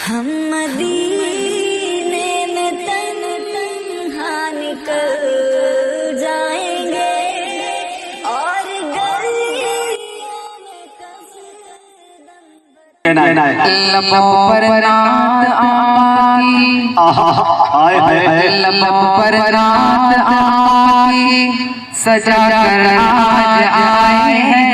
हम मदीने में तन्हा निकल जाएंगे और लबों पर नात आकी, लबों पर नात आकी, सजा कर आज आए हैं।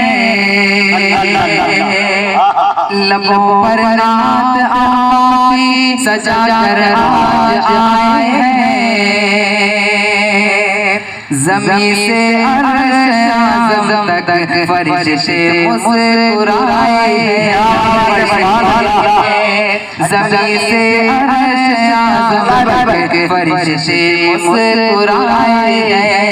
लबों पर नात आकी, सजा कर आज आए हैं। ज़मीन से अर्श आज़म तक फरिश्ते मुस्कुराए हैं। ज़मीन से अर्श आज़म तक फरिश्ते मुस्कुराए हैं।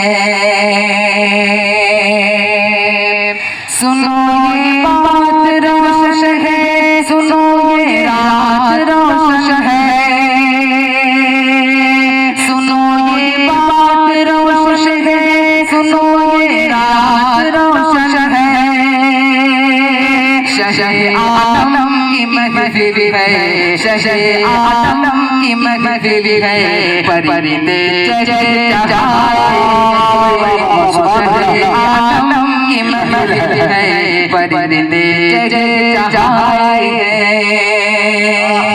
सुनो ये बात रोशन है, सुनो ये रात रोशन है, सुनो ये बात रोशन है, सुनो ये रात रोशन है। शशे आदम की महफिल है, शशे आदम की महफिल है, परिंदे चहचहाए। शशे आदम की महफिल है, परिंदे चहचहाए।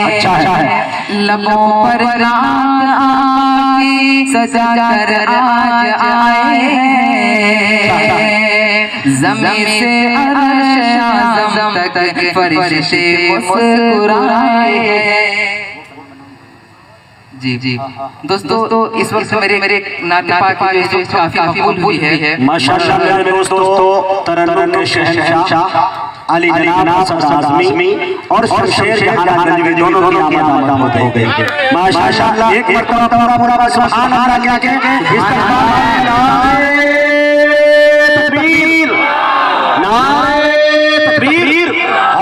अच्छा है। लबों पर रात आकी, सजा कर आज आए हैं। ज़मीन से अर्श आज़म तक फरिश्ते मुस्कुराए हैं। जी जी दोस्तों, तो इस वक्त मेरे नाते पाक की जो काफी मकबूल हुई है। माशाअल्लाह मेरे दोस्तों, तरन्नुम के शहंशाह अली जनाब सरदार आज़मी और शमशेर जहां नदवी दोनों की आमद हो गई है। माशाअल्लाह एक मरतबा पूरा सुभान अल्लाह क्या के नारे तकबीर, नारे तकबीर।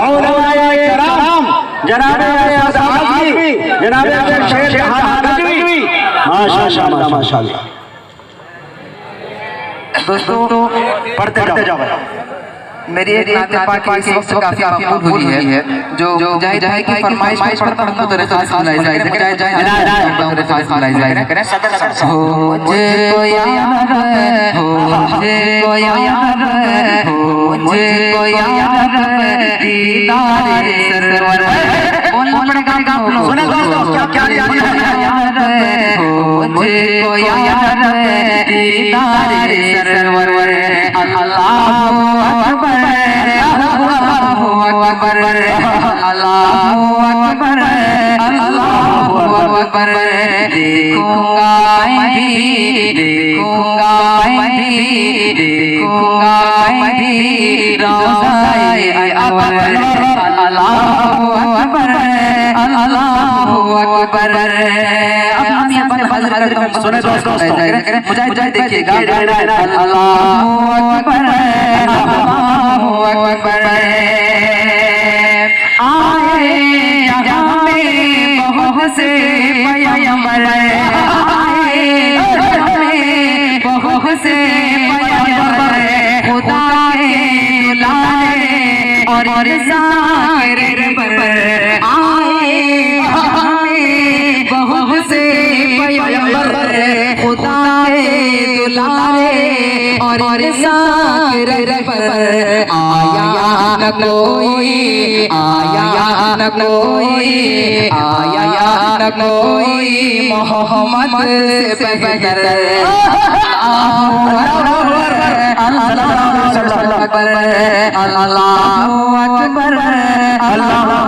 औलिया किराम जनाब आज़मी, जनाब शमशेर जहां नदवी, माशाअल्लाह माशाअल्लाह। दोस्तों पढ़ते जाओ। मेरी एक नाते पाक की इस वक्त काफी मकबूल हुई है। जो जाहिर है कि फरमाइश पढ़ता हूं तो खास सुनाई जाए, जाए जाए खास सुनाई जाए। हो मुझको यार हो, मुझको यार हो, मुझको यार दीदार सरवर। बोल पड़ेगा आप लोग, सुने दोस्तों क्या यार हो, मुझको यार दीदार सरवर। अल्लाहु अकबर, अल्लाहु अकबर, अल्लाहु अकबर, अल्लाहु अकबर। देखूंगा मैं भी, देखूंगा मैं भी, देखूंगा मैं भी रोज़ाए अनवर। अल्लाहु अकबर, अल्लाहु अकबर। अब यहाँ पर हज़रत सुने दोस्तों, मुझे देखिएगा। अल्लाहु अकबर, अल्लाहु अकबर। आए जहाँ में बहुत से पैगंबर, आए जहाँ में बहुत से पैगंबर, खुदा के दुलारे और ज़ाहिर पर। आए जहाँ में बहुत से पैगंबर, खुदा के दुलारे और ज़ाहिर पर। आया न कोई, आया न कोई, आया न कोई मोहम्मद से बगैर। अल्लाहु अकबर, अल्लाहु अकबर, अल्लाहु अकबर, अल्लाहु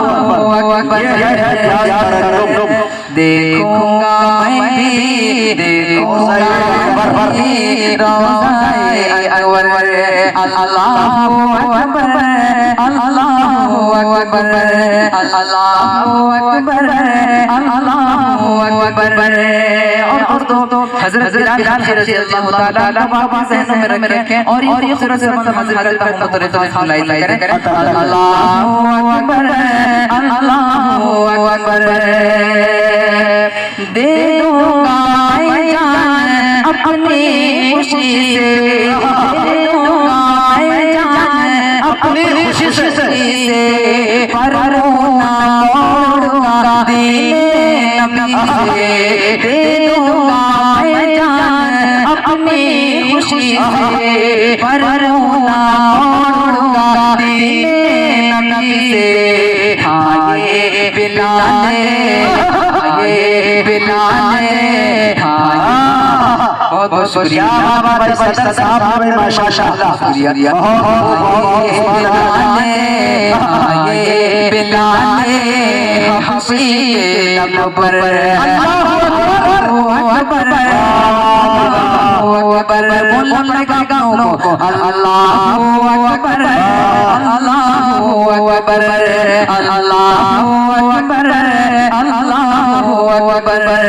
अकबर। देखूंगा मैं भी, देखूंगा रोज़ाए अनवर। अल्लाहु अकबर, अल्लाहु अकबर, अल्लाहु अकबर, अल्लाहु अकबर। और दोस्तों हज़रत बिलाल रज़ी अल्लाह ताला बाबा से में रखें और ये खूबसूरत से हासिल करता हूं तो रिता सुनाई करें। अल्लाहु अकबर, अल्लाहु अकबर। दे दूंगा मैं जान अपनी खुशी से, दे दूंगा मैं जान अपनी खुशी से, पर रोना मोड़ूंगा दीने नबी से दे दूंगा मैं जान अपनी खुशी से पर रोना छोड़ूंगा दीने नबी से आए बिलाले आए बिलाले बहुत बहुत शुक्रिया हमारे सदर साहब में माशाअल्लाह शुक्रिया बिलाले हंसी लब पर अकबर अकबर बोलना पड़ेगा गाँव को अल्लाह अकबर अल्लाह अकबर अल्लाह अकबर अल्लाह अकबर।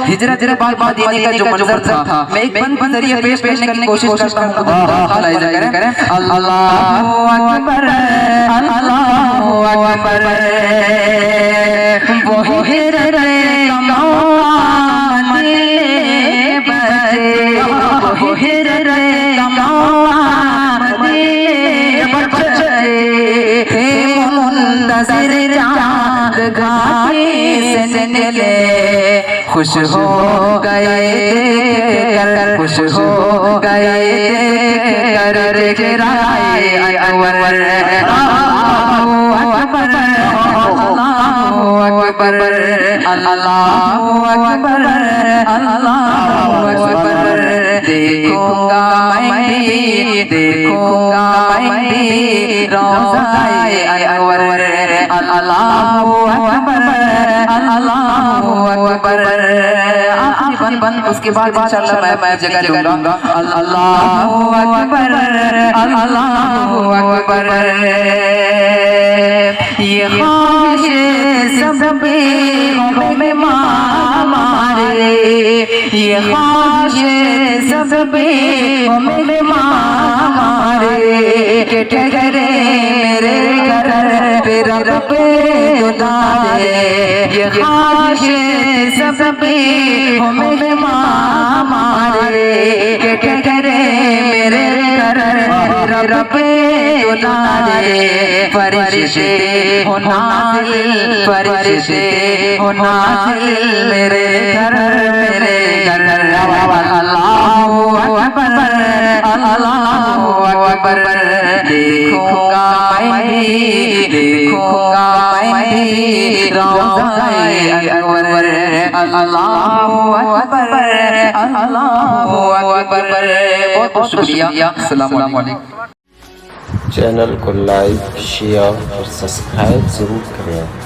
हिजरत के बाद मदीने का जो मंजर था मैं एक बंद जरिए पेश करने की कोशिश करता हूँ। करें अल्लाह अकबर अल्लाह अकबर वो हिजरत मदीने बसे वो हिजरत मदीने बसे मुंतज़िर चाँद घाटी से निकले खुश हो गए कर खुश हो गए कर गिराए अकबर अकबर अकबर अल्लाह अकबर अल्लाह अकबर। देखूंगा मैं भी रोज़ाए अकबर अल्लाह अकबर अल्लाह अकबर। आखिरी बंद उसके बाद इंशाअल्लाह मैं जगह दूंगा। अल्लाह अकबर अल्लाह अकबर। ये ख्वाहिश सबके में हमारे ये ख्वाहिश सबके में हमारे के ठहरे मेरे घर पे रब दुलारे ये ख्वाहिश सबके में हमारे के ठहरे मेरे घर रब दुलारे फरिश्ते हो नाज़िल फरिश्ते हो नाज़िल मेरे घर अल्लाह अकबर अल्लाह अकबर। देखूंगा मैं भी रोज़ाए अकबर अल्लाह अकबर अल्लाह अकबर। बहुत शुक्रिया। अस्सलाम वालेकुम। चैनल को लाइक शेयर और सब्सक्राइब ज़रूर करें।